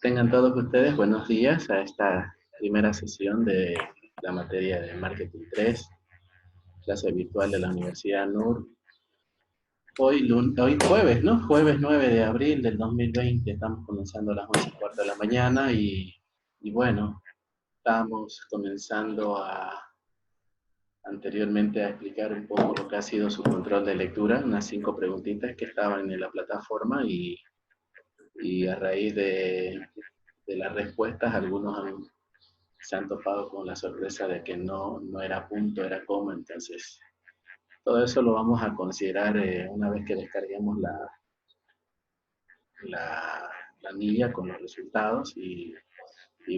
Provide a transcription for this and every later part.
Tengan todos ustedes buenos días a esta primera sesión de la materia de Marketing 3, clase virtual de la Universidad NUR. Hoy jueves, ¿no? Jueves 9 de abril del 2020, estamos comenzando a las 11:15 de la mañana y bueno, estamos comenzando anteriormente a explicar un poco lo que ha sido su control de lectura, unas 5 preguntitas que estaban en la plataforma y a raíz de las respuestas, algunos se han topado con la sorpresa de que no era punto, era coma. Entonces todo eso lo vamos a considerar una vez que descarguemos la planilla con los resultados y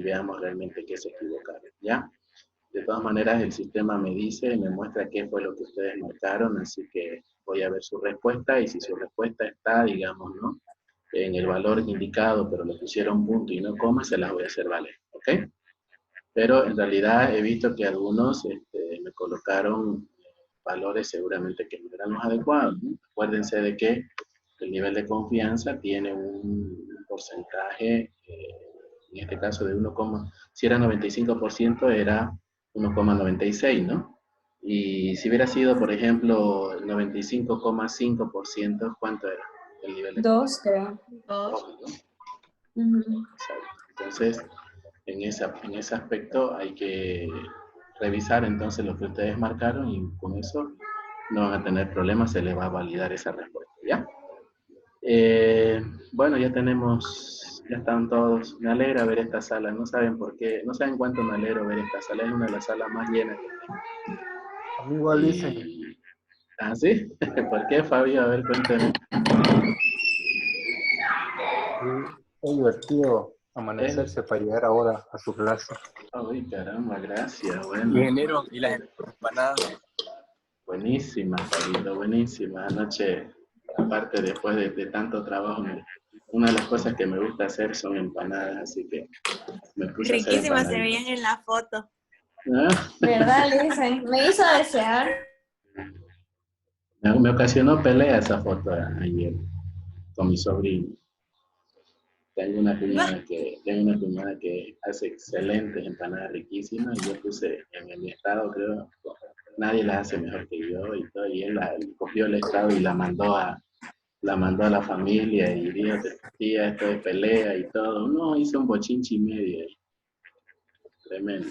veamos realmente qué se equivocaron, ¿ya? De todas maneras, el sistema me muestra qué fue lo que ustedes marcaron, así que voy a ver su respuesta, y si su respuesta está, digamos, ¿no?, en el valor indicado, pero le pusieron punto y no coma, se las voy a hacer valer, ¿ok? Pero en realidad he visto que algunos me colocaron valores seguramente que no eran los adecuados, ¿no? Acuérdense de que el nivel de confianza tiene un porcentaje, en este caso de 1, si era 95% era 1,96, ¿no? Y si hubiera sido, por ejemplo, 95,5%, ¿cuánto era el nivel de confianza? 2, creo. 2, ¿no? Ujú. Entonces, en ese aspecto hay que revisar entonces lo que ustedes marcaron, y con eso no van a tener problemas, se les va a validar esa respuesta, ¿ya? Bueno, ya están todos. Me alegra ver esta sala, no saben por qué, no saben cuánto me alegro ver esta sala, es una de las salas más llenas que tengo. A mí igual dice. ¿Ah, sí? ¿Por qué, Fabio? A ver, cuéntame. Es divertido amanecerse para llegar ahora a su clase. Ay, caramba, gracias, bueno. Ingeniero, ¿y las empanadas? Buenísima, Fabito, buenísima. Anoche, aparte, después de tanto trabajo, una de las cosas que me gusta hacer son empanadas, así que me puse a hacer Riquísimas se empanaditas. veían en la foto. ¿Ah? ¿Verdad, Lisa? Me hizo desear. Me ocasionó pelea esa foto ayer con mi sobrino. Tengo una cuñada que hace excelentes empanadas riquísimas, y yo puse en mi estado, creo, nadie las hace mejor que yo y todo, y él cogió el estado y la mandó a la familia, y dijo, tía, esto de pelea y todo. No, hizo un bochinche y medio ahí. Tremendo.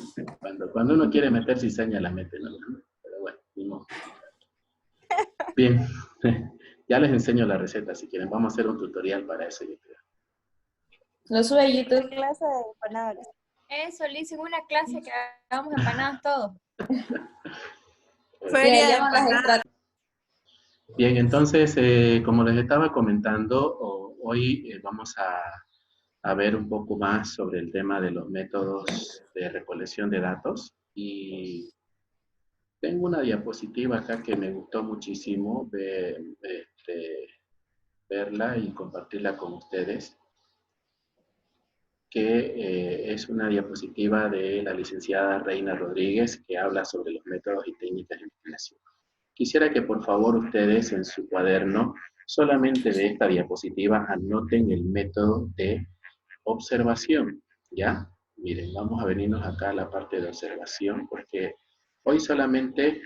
Cuando uno quiere meter cizaña, la mete, ¿no? Pero bueno, ni modo. Bien, ya les enseño la receta si quieren. Vamos a hacer un tutorial para eso, yo creo. Lo sube a YouTube. Clase de empanadas. Eso, le hice una clase que hagamos empanadas todos. Feria de llaman las empanadas. Bien, entonces, como les estaba comentando, hoy vamos a ver un poco más sobre el tema de los métodos de recolección de datos, y tengo una diapositiva acá que me gustó muchísimo verla y compartirla con ustedes, que es una diapositiva de la licenciada Reina Rodríguez, que habla sobre los métodos y técnicas de investigación. Quisiera que por favor ustedes en su cuaderno, solamente de esta diapositiva, anoten el método de observación, ¿ya? Miren, vamos a venirnos acá a la parte de observación, porque hoy solamente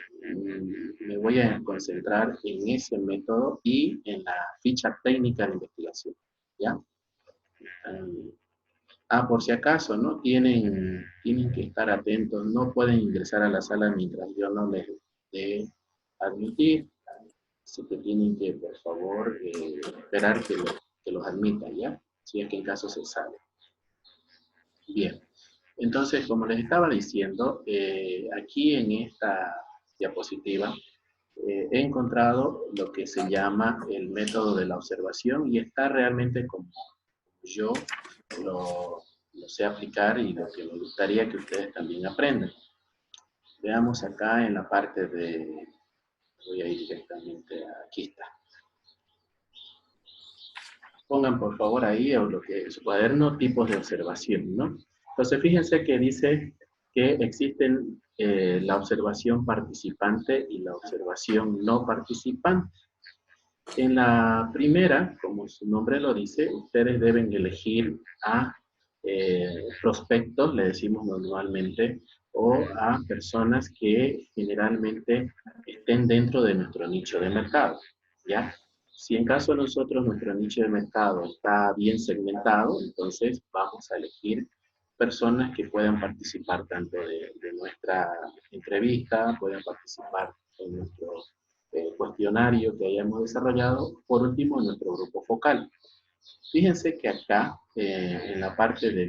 me voy a concentrar en ese método y en la ficha técnica de investigación, ¿ya? Por si acaso, ¿no? Tienen que estar atentos, no pueden ingresar a la sala mientras yo no les dé admitir, así que tienen que, por favor, esperar que los admitan, ¿ya? Si es que en caso se sale. Bien, entonces, como les estaba diciendo, aquí en esta diapositiva he encontrado lo que se llama el método de la observación, y está realmente como yo lo sé aplicar, y lo que me gustaría que ustedes también aprendan. Veamos acá en la parte de... Voy a ir directamente, aquí está. Pongan por favor ahí, o lo que es su cuaderno, tipos de observación, ¿no? Entonces fíjense que dice que existen la observación participante y la observación no participante. En la primera, como su nombre lo dice, ustedes deben elegir a prospectos, le decimos normalmente, o a personas que generalmente estén dentro de nuestro nicho de mercado, ¿ya? Si en caso nosotros nuestro nicho de mercado está bien segmentado, entonces vamos a elegir personas que puedan participar tanto de nuestra entrevista, puedan participar en nuestro cuestionario que hayamos desarrollado, por último en nuestro grupo focal. Fíjense que acá, en la parte de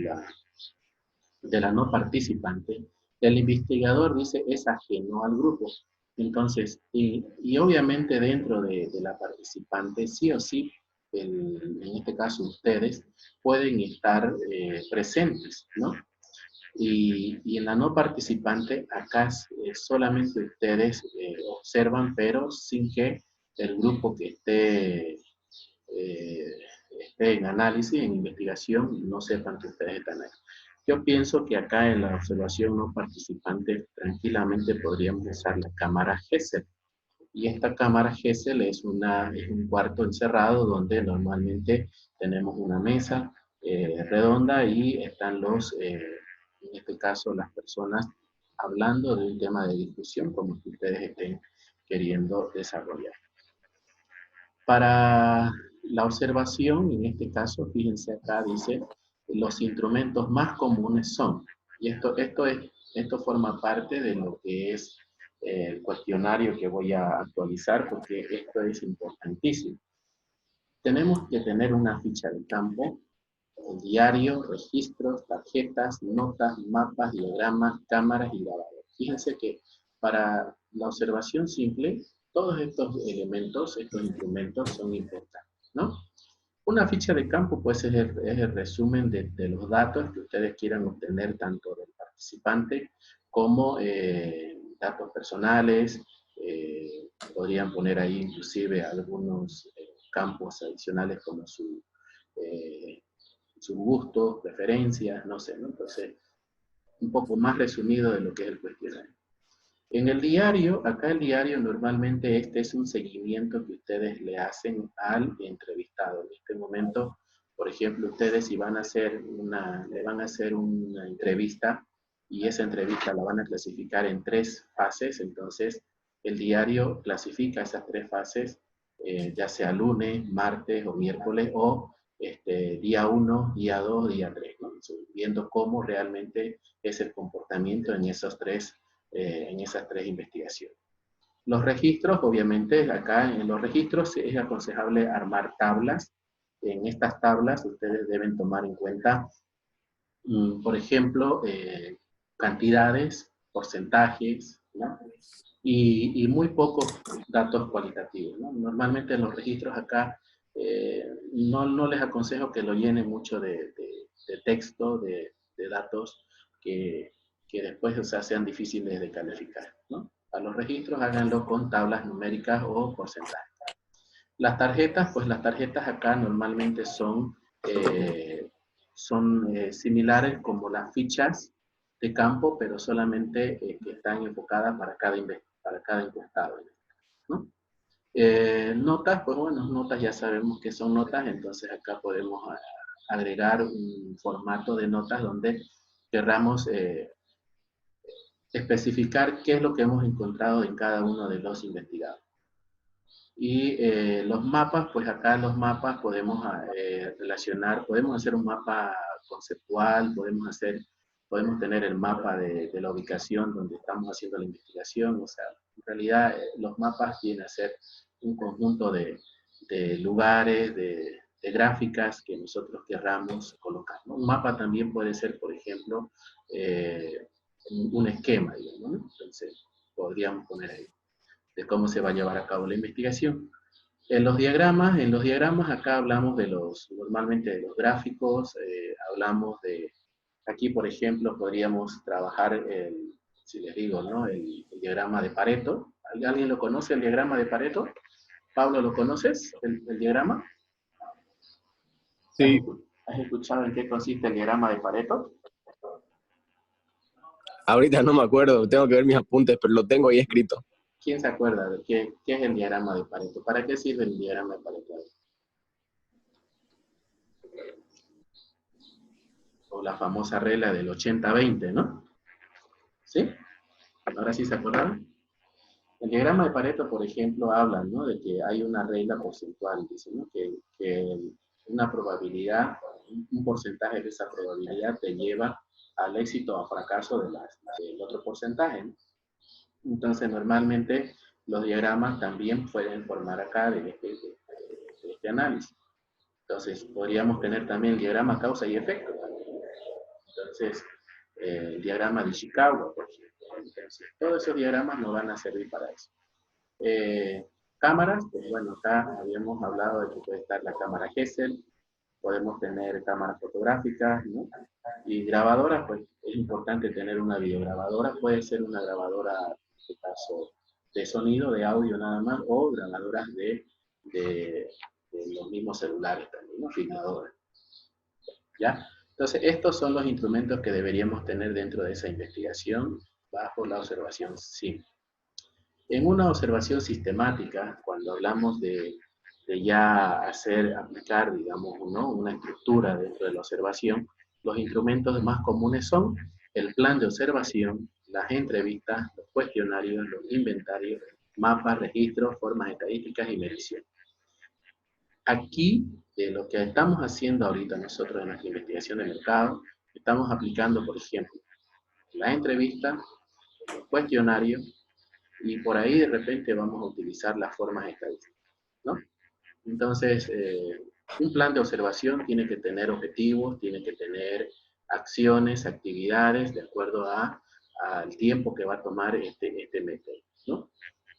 la no participante, el investigador dice es ajeno al grupo. Entonces, y obviamente dentro de la participante, sí o sí, en este caso ustedes, pueden estar presentes, ¿no? Y en la no participante, acá solamente ustedes observan, pero sin que el grupo que esté en análisis, en investigación, no sepan que ustedes están ahí. Yo pienso que acá en la observación no participante tranquilamente podríamos usar la cámara Gesell. Y esta cámara Gesell es un cuarto encerrado donde normalmente tenemos una mesa redonda y están en este caso, las personas hablando de un tema de discusión como que ustedes estén queriendo desarrollar. Para la observación, en este caso, fíjense acá, dice, los instrumentos más comunes son, y esto forma parte de lo que es el cuestionario que voy a actualizar, porque esto es importantísimo. Tenemos que tener una ficha de campo, el diario, registros, tarjetas, notas, mapas, diagramas, cámaras y grabadores. Fíjense que para la observación simple, todos estos elementos, estos instrumentos son importantes, ¿no? Una ficha de campo, pues, es el resumen de los datos que ustedes quieran obtener tanto del participante como datos personales. Podrían poner ahí inclusive algunos campos adicionales como su gusto, preferencias, no sé, ¿no? Entonces, un poco más resumido de lo que es el cuestionario. En el diario, acá el diario normalmente este es un seguimiento que ustedes le hacen al entrevistado. En este momento, por ejemplo, ustedes si van a hacer le van a hacer una entrevista y esa entrevista la van a clasificar en 3 fases, entonces el diario clasifica esas 3 fases, ya sea lunes, martes o miércoles, o día 1, día 2, día 3, ¿no? Viendo cómo realmente es el comportamiento en esas tres investigaciones. Los registros, obviamente, acá en los registros es aconsejable armar tablas. En estas tablas ustedes deben tomar en cuenta, por ejemplo, cantidades, porcentajes, ¿no? Y muy pocos datos cualitativos, ¿no? Normalmente en los registros acá no les aconsejo que lo llenen mucho de texto, de datos que después, o sea, sean difíciles de calificar, ¿no? A los registros háganlo con tablas numéricas o porcentajes. Las tarjetas, pues las tarjetas acá normalmente son similares como las fichas de campo, pero solamente que están enfocadas para cada encuestado, ¿no? Notas, pues bueno, notas ya sabemos que son notas, entonces acá podemos agregar un formato de notas donde querramos especificar qué es lo que hemos encontrado en cada uno de los investigados. Y los mapas, pues acá los mapas podemos relacionar, podemos hacer un mapa conceptual, podemos tener el mapa de la ubicación donde estamos haciendo la investigación, o sea, en realidad los mapas vienen a ser un conjunto de lugares, de gráficas que nosotros querramos colocar, ¿no? Un mapa también puede ser, por ejemplo, un esquema, digamos, ¿no? Entonces, podríamos poner ahí de cómo se va a llevar a cabo la investigación. En los diagramas acá hablamos normalmente de los gráficos, hablamos aquí por ejemplo podríamos trabajar si les digo, ¿no? El diagrama de Pareto. ¿Alguien lo conoce, el diagrama de Pareto? Pablo, ¿lo conoces, el diagrama? Sí. ¿Has escuchado en qué consiste el diagrama de Pareto? Ahorita no me acuerdo, tengo que ver mis apuntes, pero lo tengo ahí escrito. ¿Quién se acuerda de qué es el diagrama de Pareto? ¿Para qué sirve el diagrama de Pareto? la famosa regla del 80-20, ¿no? ¿Sí? Ahora sí se acordaron. El diagrama de Pareto, por ejemplo, habla, ¿no?, de que hay una regla porcentual, dice, ¿no?, que una probabilidad, un porcentaje de esa probabilidad te lleva al éxito o fracaso del otro porcentaje, ¿no? Entonces, normalmente, los diagramas también pueden formar acá de este análisis. Entonces, podríamos tener también el diagrama causa y efecto también. Entonces, el diagrama de Ishikawa, por ejemplo. Entonces, todos esos diagramas nos van a servir para eso. Cámaras, pues bueno, acá habíamos hablado de que puede estar la cámara Gesell, podemos tener cámaras fotográficas, ¿no? Y grabadoras, pues es importante tener una videograbadora, puede ser una grabadora, en este caso, de sonido, de audio nada más, o grabadoras de los mismos celulares también, ¿no? Filmadoras. ¿Ya? Entonces, estos son los instrumentos que deberíamos tener dentro de esa investigación bajo la observación simple. En una observación sistemática, cuando hablamos de ya aplicar, digamos, ¿no?, una estructura dentro de la observación, los instrumentos más comunes son el plan de observación, las entrevistas, los cuestionarios, los inventarios, mapas, registros, formas estadísticas y medición. Aquí, de lo que estamos haciendo ahorita nosotros en nuestra investigación de mercado, estamos aplicando, por ejemplo, la entrevista, los cuestionarios, y por ahí de repente vamos a utilizar las formas estadísticas, ¿no? Entonces, un plan de observación tiene que tener objetivos, tiene que tener acciones, actividades, de acuerdo al tiempo que va a tomar este método, ¿no?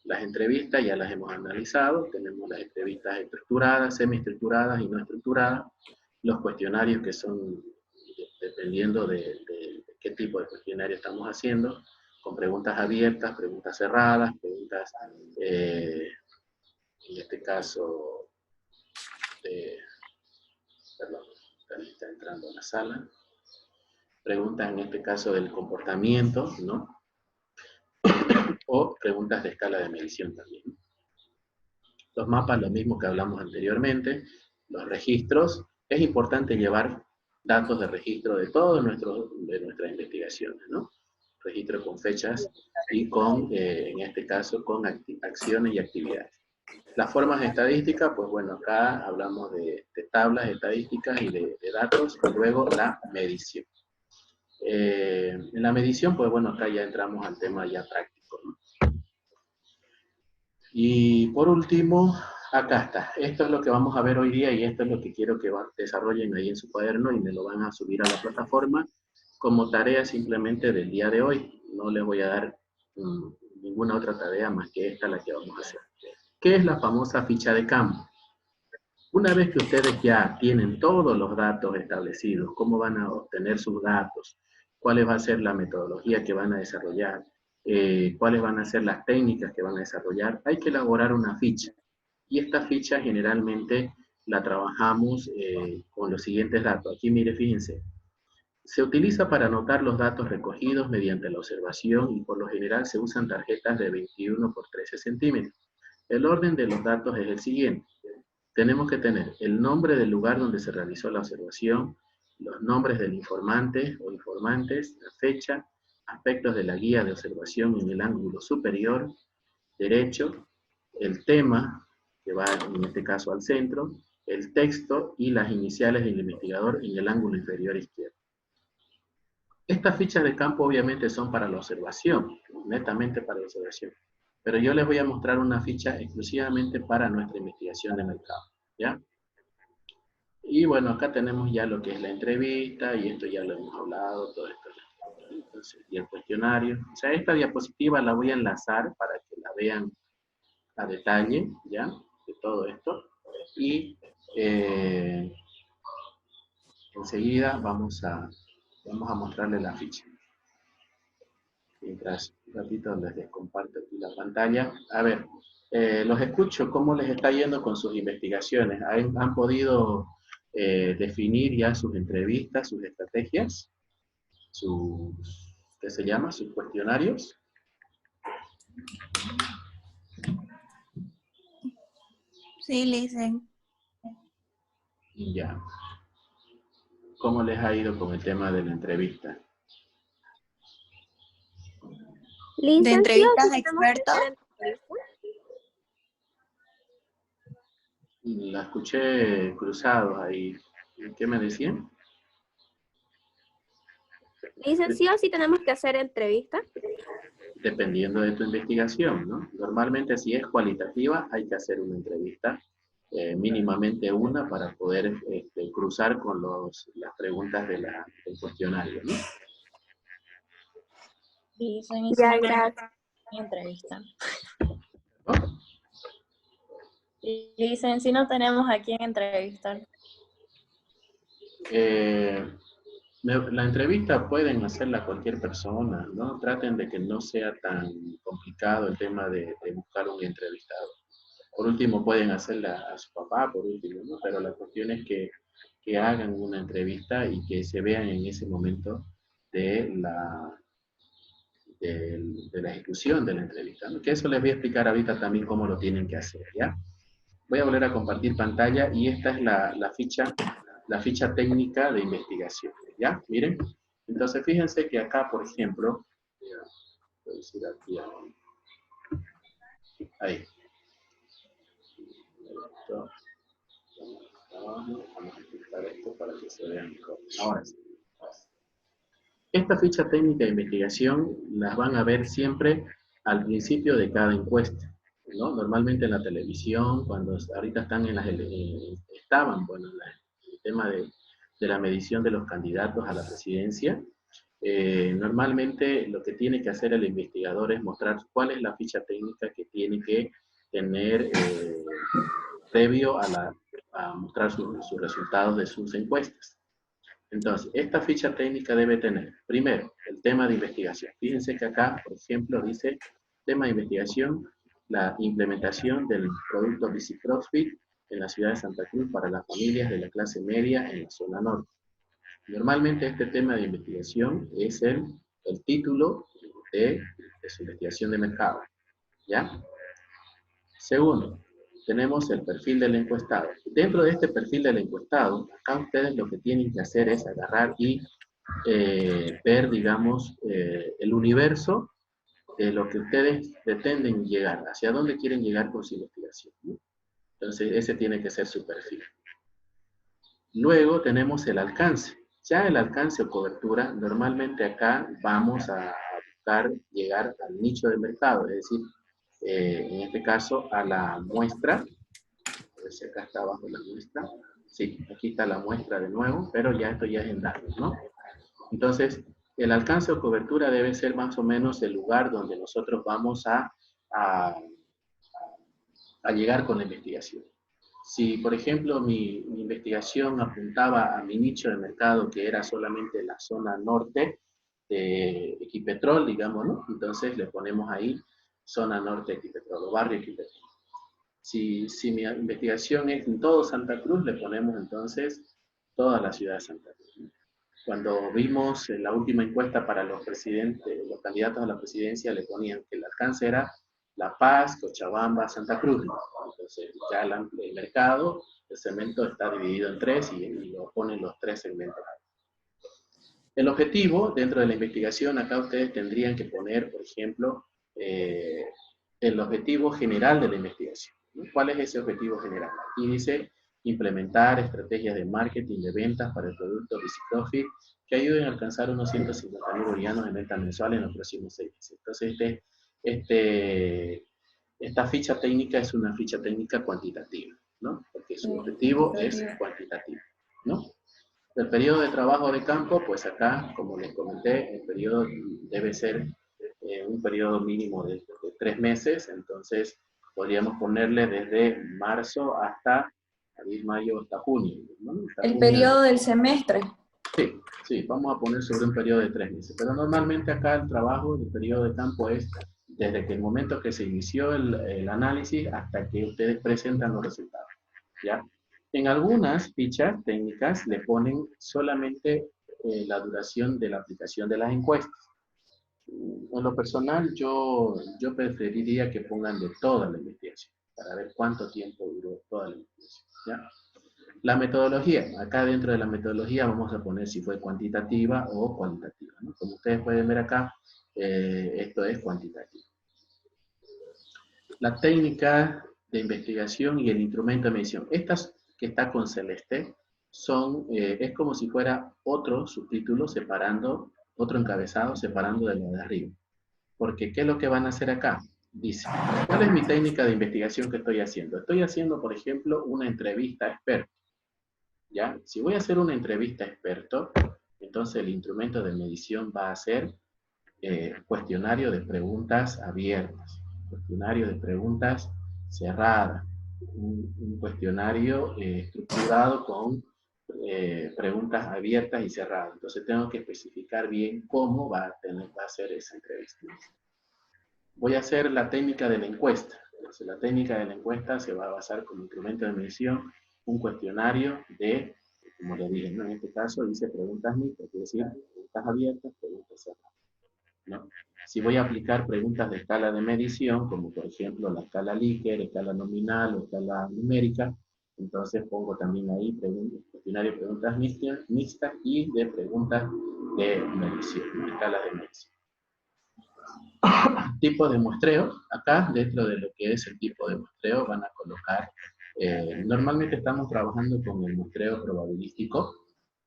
Las entrevistas ya las hemos analizado, tenemos las entrevistas estructuradas, semiestructuradas y no estructuradas, los cuestionarios que son, dependiendo de qué tipo de cuestionario estamos haciendo, con preguntas abiertas, preguntas cerradas, preguntas, en este caso, perdón, está entrando a la sala, preguntas en este caso del comportamiento, ¿no? O preguntas de escala de medición también. Los mapas, lo mismo que hablamos anteriormente, los registros, es importante llevar datos de registro de todas nuestras investigaciones, ¿no? Registro con fechas y con, en este caso, con acciones y actividades. Las formas estadísticas, pues bueno, acá hablamos de tablas estadísticas y de datos, y luego la medición. En la medición, pues bueno, acá ya entramos al tema ya práctico, ¿no? Y por último, acá está. Esto es lo que vamos a ver hoy día y esto es lo que quiero que desarrollen ahí en su cuaderno y me lo van a subir a la plataforma como tarea simplemente del día de hoy. No les voy a dar ninguna otra tarea más que esta, la que vamos a hacer. ¿Qué es la famosa ficha de campo? Una vez que ustedes ya tienen todos los datos establecidos, cómo van a obtener sus datos, cuál va a ser la metodología que van a desarrollar, cuáles van a ser las técnicas que van a desarrollar, hay que elaborar una ficha. Y esta ficha generalmente la trabajamos con los siguientes datos. Aquí mire, fíjense. Se utiliza para anotar los datos recogidos mediante la observación y por lo general se usan tarjetas de 21 por 13 centímetros. El orden de los datos es el siguiente. Tenemos que tener el nombre del lugar donde se realizó la observación, los nombres del informante o informantes, la fecha, aspectos de la guía de observación en el ángulo superior derecho, el tema, que va en este caso al centro, el texto y las iniciales del investigador en el ángulo inferior izquierdo. Estas fichas de campo obviamente son para la observación, netamente para la observación. Pero yo les voy a mostrar una ficha exclusivamente para nuestra investigación de mercado, ¿ya? Y bueno, acá tenemos ya lo que es la entrevista, y esto ya lo hemos hablado, todo esto. Entonces, y el cuestionario. O sea, esta diapositiva la voy a enlazar para que la vean a detalle, ¿ya? De todo esto. Y enseguida vamos a mostrarle la ficha. Mientras un ratito les comparto aquí la pantalla. A ver, los escucho, ¿cómo les está yendo con sus investigaciones? ¿Han podido definir ya sus entrevistas, sus estrategias, ¿qué se llama? Sus cuestionarios? Sí, Listen. Ya. ¿Cómo les ha ido con el tema de la entrevista? ¿De entrevistas a expertos? La escuché cruzados ahí. ¿Qué me decían? Licenciado, sí tenemos que hacer entrevistas. Dependiendo de tu investigación, ¿no? Normalmente si es cualitativa hay que hacer una entrevista, mínimamente una para poder cruzar con las preguntas del cuestionario, ¿no? Sí, Ya, gracias. entrevista. ¿No? Dicen, si no tenemos a quién entrevistar. La entrevista pueden hacerla cualquier persona, ¿no? Traten de que no sea tan complicado el tema de buscar un entrevistado. Por último, pueden hacerla a su papá, por último, ¿no? Pero la cuestión es que hagan una entrevista y que se vean en ese momento de la ejecución de la entrevista, ¿no? Que eso les voy a explicar ahorita también cómo lo tienen que hacer, ¿ya? Voy a volver a compartir pantalla y esta es la ficha técnica de investigación, ¿ya? Miren. Entonces, fíjense que acá, por ejemplo, voy a decir aquí, ahí. Esto, vamos a quitar esto para que se vean mejor. Ahora sí. Esta ficha técnica de investigación las van a ver siempre al principio de cada encuesta, ¿no? Normalmente en la televisión, cuando ahorita están estaban, bueno, el tema de la medición de los candidatos a la presidencia, normalmente lo que tiene que hacer el investigador es mostrar cuál es la ficha técnica que tiene que tener previo a mostrar sus resultados de sus encuestas. Entonces, esta ficha técnica debe tener, primero, el tema de investigación. Fíjense que acá, por ejemplo, dice, tema de investigación, la implementación del producto Bici CrossFit en la ciudad de Santa Cruz para las familias de la clase media en la zona norte. Normalmente este tema de investigación es el título de su investigación de mercado, ¿ya? Segundo, tenemos el perfil del encuestado. Dentro de este perfil del encuestado, acá ustedes lo que tienen que hacer es agarrar y ver, digamos, el universo de lo que ustedes pretenden llegar, hacia dónde quieren llegar con su investigación, ¿no? Entonces, ese tiene que ser su perfil. Luego tenemos el alcance. Ya el alcance o cobertura, normalmente acá vamos a buscar llegar al nicho de mercado, es decir, en este caso a la muestra. A ver si acá está abajo la muestra. Sí, aquí está la muestra de nuevo, pero ya esto ya es en datos, ¿no? Entonces, el alcance o cobertura debe ser más o menos el lugar donde nosotros vamos a llegar con la investigación. Si, por ejemplo, mi investigación apuntaba a mi nicho de mercado, que era solamente la zona norte de Equipetrol, digamos, ¿no? Entonces le ponemos ahí zona norte de Equipetrol, o barrio Equipetrol. Si mi investigación es en todo Santa Cruz, le ponemos entonces toda la ciudad de Santa Cruz. Cuando vimos la última encuesta para los candidatos a la presidencia, le ponían que el alcance era La Paz, Cochabamba, Santa Cruz. Entonces ya el mercado, el segmento está dividido en tres y lo ponen los tres segmentos. El objetivo dentro de la investigación, acá ustedes tendrían que poner, por ejemplo, el objetivo general de la investigación, ¿no? ¿Cuál es ese objetivo general? Aquí dice implementar estrategias de marketing de ventas para el producto Bici CrossFit que ayuden a alcanzar unos 150.000 bolivianos en venta mensual en los próximos 6 meses. Entonces, esta ficha técnica es una ficha técnica cuantitativa, ¿no? Porque su objetivo es cuantitativo, ¿no? El periodo de trabajo de campo, pues acá, como les comenté, el periodo debe ser un periodo mínimo de 3 meses, entonces podríamos ponerle desde marzo hasta abril, mayo, hasta junio, ¿no? Hasta El junio. periodo del semestre. Sí, vamos a poner sobre un periodo de 3 meses, pero normalmente acá el trabajo, el periodo de campo es desde que el momento que se inició el análisis hasta que ustedes presentan los resultados, ¿ya? En algunas fichas técnicas le ponen solamente la duración de la aplicación de las encuestas. En lo personal, yo preferiría que pongan de toda la investigación, para ver cuánto tiempo duró toda la investigación, ¿ya? La metodología, acá dentro de la metodología vamos a poner si fue cuantitativa o cualitativa, ¿no? Como ustedes pueden ver acá, esto es cuantitativo. La técnica de investigación y el instrumento de medición. Estas que está con celeste son, es como si fuera otro subtítulo separando, otro encabezado separando de lo de arriba. Porque, ¿qué es lo que van a hacer acá? Dice, ¿cuál es mi técnica de investigación que estoy haciendo? Estoy haciendo, por ejemplo, una entrevista a experto. ¿Ya? Si voy a hacer una entrevista a experto, entonces el instrumento de medición va a ser cuestionario de preguntas abiertas, cuestionario de preguntas cerradas, un cuestionario estructurado con preguntas abiertas y cerradas. Entonces tengo que especificar bien cómo va a ser esa entrevista. Voy a hacer la técnica de la encuesta. Entonces, la técnica de la encuesta se va a basar como instrumento de medición un cuestionario de, como le dije, ¿no? En este caso dice preguntas mixtas, es decir, preguntas abiertas, preguntas cerradas, ¿no? Si voy a aplicar preguntas de escala de medición, como por ejemplo la escala Likert, escala nominal o escala numérica, entonces pongo también ahí cuestionario de preguntas mixtas y de preguntas de medición, escalas de medición. Tipo de muestreo, acá dentro de lo que es el tipo de muestreo van a colocar, normalmente estamos trabajando con el muestreo probabilístico,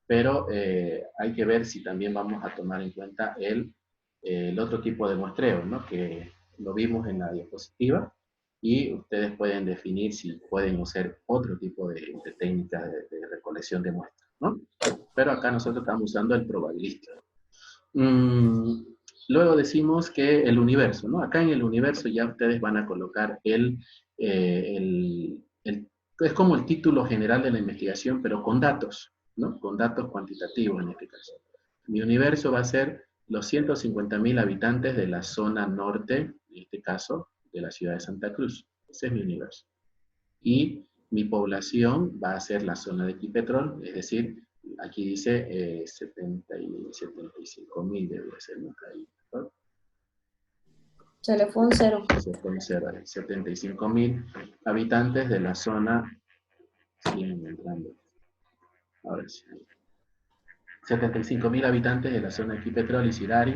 pero hay que ver si también vamos a tomar en cuenta el otro tipo de muestreo, ¿no? Que lo vimos en la diapositiva, y ustedes pueden definir si pueden usar otro tipo de técnicas de recolección de muestras, ¿no? Pero acá nosotros estamos usando el probabilístico. Luego decimos que el universo, ¿no? Acá en el universo ya ustedes van a colocar es como el título general de la investigación, pero con datos, ¿no? Con datos cuantitativos en este caso. Mi universo va a ser los 150.000 habitantes de la zona norte, en este caso, de la ciudad de Santa Cruz. Ese es mi universo. Y mi población va a ser la zona de Equipetrol, es decir, aquí dice 75.000 debe ser, ¿no? Ahí, ¿no? Se le fue un cero. Se fue un cero, 75.000 habitantes de la zona, siguen entrando, ahora sí, 75.000 habitantes de la zona de Equipetrol y Sirari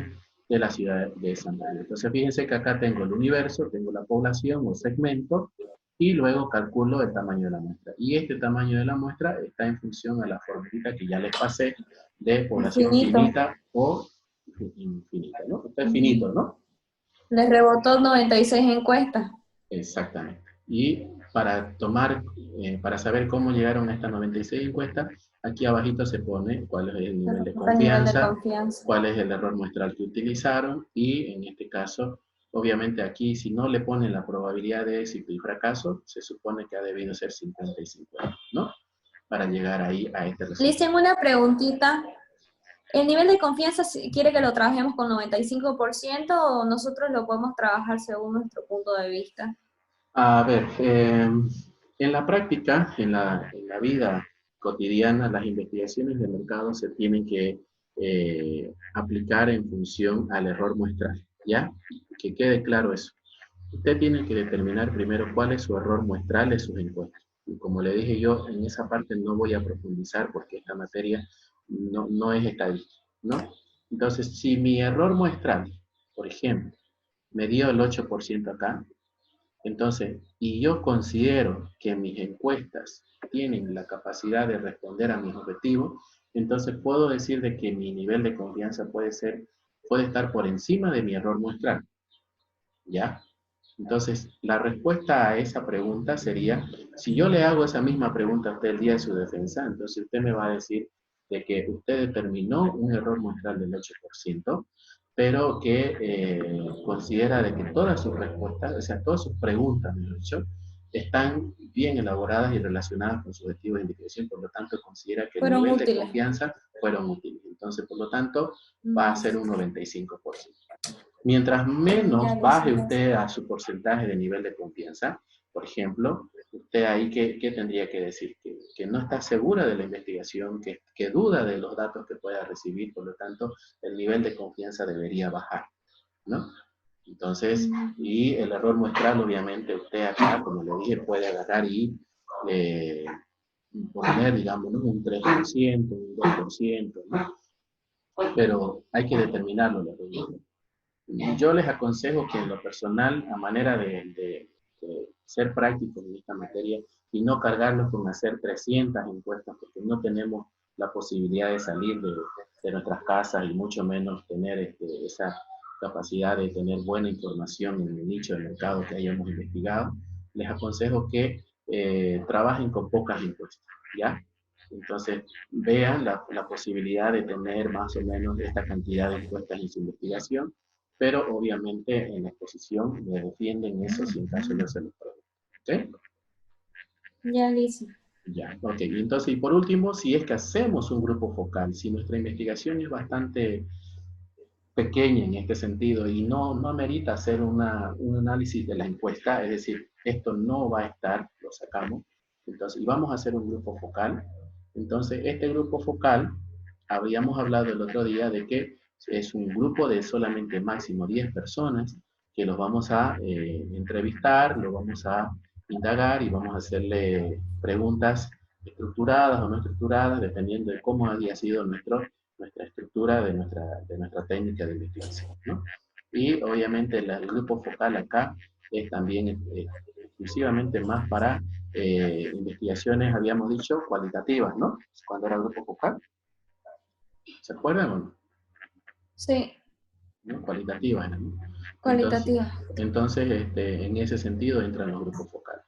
de la ciudad de Santa Cruz. Entonces fíjense que acá tengo el universo, tengo la población o segmento, y luego calculo el tamaño de la muestra. Y este tamaño de la muestra está en función a la formulita que ya les pasé de población Infinito. finita o infinita, ¿no? Está finito, ¿no? Les rebotó 96 encuestas. Exactamente. Y para para saber cómo llegaron a estas 96 encuestas, aquí abajito se pone cuál es el nivel de confianza, cuál es el error muestral que utilizaron, y en este caso, obviamente aquí si no le ponen la probabilidad de éxito y fracaso, se supone que ha debido ser 50 y 50, ¿no? Para llegar ahí a este resultado. Les tengo una preguntita. ¿El nivel de confianza quiere que lo trabajemos con 95% o nosotros lo podemos trabajar según nuestro punto de vista? A ver, en la práctica, en la vida cotidiana, las investigaciones de mercado se tienen que aplicar en función al error muestral, ¿ya? Que quede claro eso. Usted tiene que determinar primero cuál es su error muestral de sus encuestas. Y como le dije yo, en esa parte no voy a profundizar porque esta materia no es estadística, ¿no? Entonces, si mi error muestral, por ejemplo, me dio el 8% acá, entonces, y yo considero que mis encuestas tienen la capacidad de responder a mis objetivos, entonces puedo decir de que mi nivel de confianza puede estar por encima de mi error muestral, ¿ya? Entonces, la respuesta a esa pregunta sería, si yo le hago esa misma pregunta a usted el día de su defensa, entonces usted me va a decir de que usted determinó un error muestral del 8%, pero que considera de que todas sus respuestas, o sea, todas sus preguntas, mejor dicho, están bien elaboradas y relacionadas con su objetivo de investigación, por lo tanto considera que el nivel de confianza fueron útiles. Entonces, por lo tanto, va a ser un 95%. Mientras menos baje usted a su porcentaje de nivel de confianza, por ejemplo, usted ahí, ¿qué tendría que decir? Que no está segura de la investigación, que duda de los datos que pueda recibir, por lo tanto, el nivel de confianza debería bajar, ¿no? Entonces, y el error muestral, obviamente, usted acá, como le dije, puede agarrar y poner, digamos, ¿no? Un 3%, un 2%, ¿no? Pero hay que determinarlo. Yo les aconsejo que en lo personal, a manera de ser prácticos en esta materia y no cargarlos con hacer 300 encuestas, porque no tenemos la posibilidad de salir de nuestras casas y mucho menos tener esa capacidad de tener buena información en el nicho de mercado que hayamos investigado, les aconsejo que trabajen con pocas encuestas, ¿ya? Entonces, vean la posibilidad de tener más o menos esta cantidad de encuestas en su investigación, pero obviamente en la exposición me defienden eso si en caso yo se los pregunto. ¿Ok? Ya, listo. Ya, ok. Entonces, y por último, si es que hacemos un grupo focal, si nuestra investigación es bastante pequeña en este sentido y no amerita hacer un análisis de la encuesta, es decir, esto no va a estar, lo sacamos, entonces, y vamos a hacer un grupo focal. Entonces, este grupo focal, habíamos hablado el otro día de que es un grupo de solamente máximo 10 personas que los vamos a entrevistar, los vamos a indagar y vamos a hacerle preguntas estructuradas o no estructuradas, dependiendo de cómo había sido nuestra estructura de nuestra técnica de investigación, ¿no? Y obviamente el grupo focal acá es también exclusivamente más para investigaciones, habíamos dicho, cualitativas, ¿no? Cuando era el grupo focal. ¿Se acuerdan o no? Sí, ¿No? Cualitativas, ¿no? cualitativa. Entonces en ese sentido entran los grupos focales.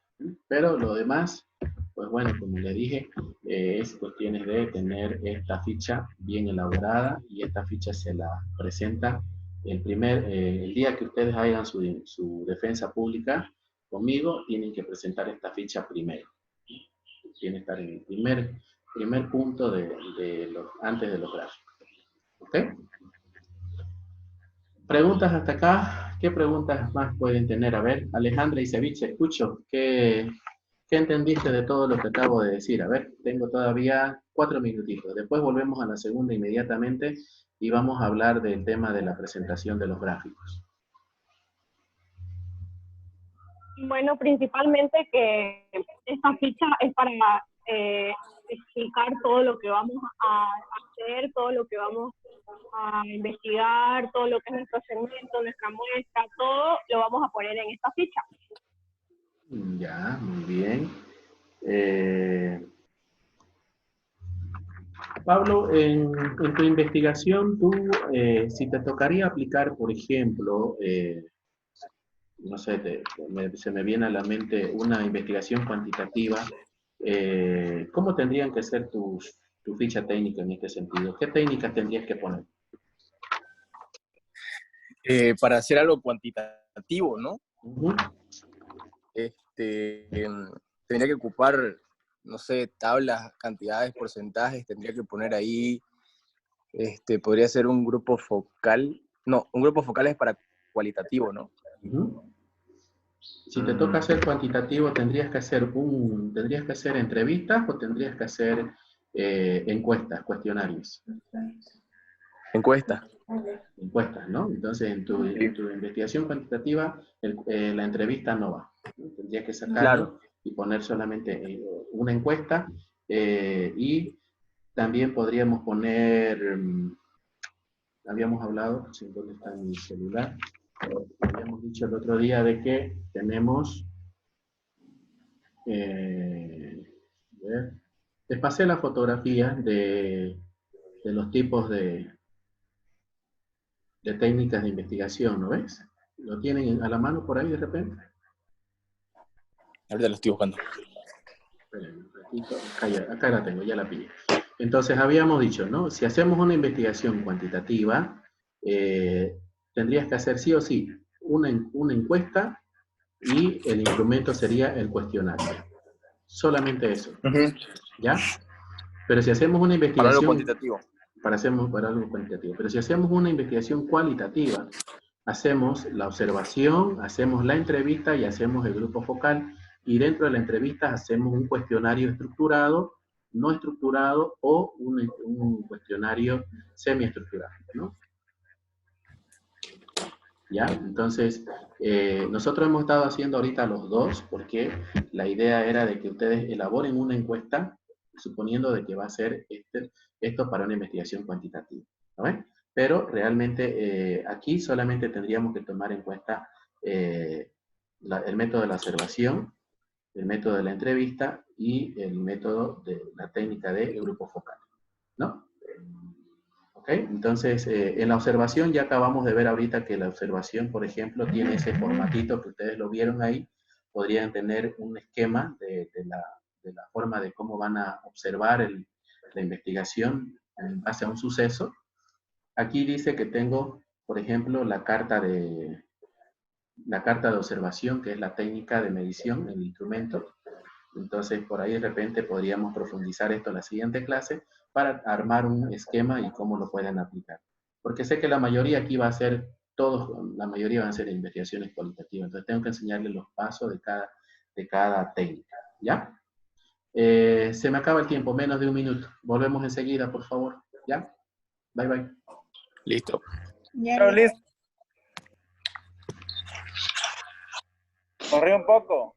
Pero lo demás, pues bueno, como le dije, es cuestiones de tener esta ficha bien elaborada y esta ficha se la presenta el día que ustedes hagan su defensa pública conmigo, tienen que presentar esta ficha primero. Tiene que estar en el primer punto antes de los gráficos. ¿Ok? Preguntas hasta acá. ¿Qué preguntas más pueden tener? A ver, Alejandra y Ceviche, escucho. ¿Qué entendiste de todo lo que acabo de decir? A ver, tengo todavía 4 minutitos. Después volvemos a la segunda inmediatamente y vamos a hablar del tema de la presentación de los gráficos. Bueno, principalmente que esta ficha es para explicar todo lo que vamos a hacer, todo lo que vamos a investigar, todo lo que es nuestro segmento, nuestra muestra, todo lo vamos a poner en esta ficha. Ya, muy bien. Pablo, en tu investigación, tú, si te tocaría aplicar, por ejemplo, no sé, se me viene a la mente una investigación cuantitativa, ¿cómo tendrían que ser tu ficha técnica en este sentido? ¿Qué técnicas tendrías que poner? Para hacer algo cuantitativo, ¿no? Uh-huh. Tendría que ocupar, no sé, tablas, cantidades, porcentajes, tendría que poner ahí, podría ser un grupo focal, no, un grupo focal es para cualitativo, ¿no? Uh-huh. Si te toca hacer cuantitativo, ¿tendrías que hacer entrevistas o tendrías que hacer encuestas, cuestionarios? Encuestas. Encuestas, ¿no? Entonces, en tu investigación cuantitativa, la entrevista no va, ¿no? Tendrías que sacarlo, claro, y poner solamente una encuesta, y también podríamos poner, habíamos hablado, ¿dónde está mi celular? Habíamos dicho el otro día de que tenemos, les pasé la fotografía de los tipos de técnicas de investigación, ¿no ves? ¿Lo tienen a la mano por ahí de repente? Ahorita lo estoy buscando. Esperen un ratito. Acá la tengo, ya la pillé. Entonces habíamos dicho, ¿no? Si hacemos una investigación cuantitativa, tendrías que hacer sí o sí una encuesta y el instrumento sería el cuestionario. Solamente eso. Uh-huh. ¿Ya? Pero si hacemos una investigación... Para algo cuantitativo. Para algo cuantitativo. Pero si hacemos una investigación cualitativa, hacemos la observación, hacemos la entrevista y hacemos el grupo focal, y dentro de la entrevista hacemos un cuestionario estructurado, no estructurado o un cuestionario semiestructurado, ¿no? ¿Ya? Entonces, nosotros hemos estado haciendo ahorita los dos porque la idea era de que ustedes elaboren una encuesta suponiendo de que va a ser esto para una investigación cuantitativa, ¿no ven? Pero realmente aquí solamente tendríamos que tomar en cuenta el método de la observación, el método de la entrevista y el método de la técnica de grupo focal, ¿no? ¿Ok? Entonces, en la observación ya acabamos de ver ahorita que la observación, por ejemplo, tiene ese formatito que ustedes lo vieron ahí. Podrían tener un esquema de la forma de cómo van a observar la investigación en base a un suceso. Aquí dice que tengo, por ejemplo, la carta de observación, que es la técnica de medición, el instrumento. Entonces, por ahí de repente podríamos profundizar esto en la siguiente clase para armar un esquema y cómo lo pueden aplicar. Porque sé que la mayoría aquí va a ser, la mayoría van a ser investigaciones cualitativas. Entonces, tengo que enseñarles los pasos de cada técnica. ¿Ya? Se me acaba el tiempo, menos de un minuto. Volvemos enseguida, por favor. ¿Ya? Bye, bye. Listo. Ya, Pero listo. Corrí un poco.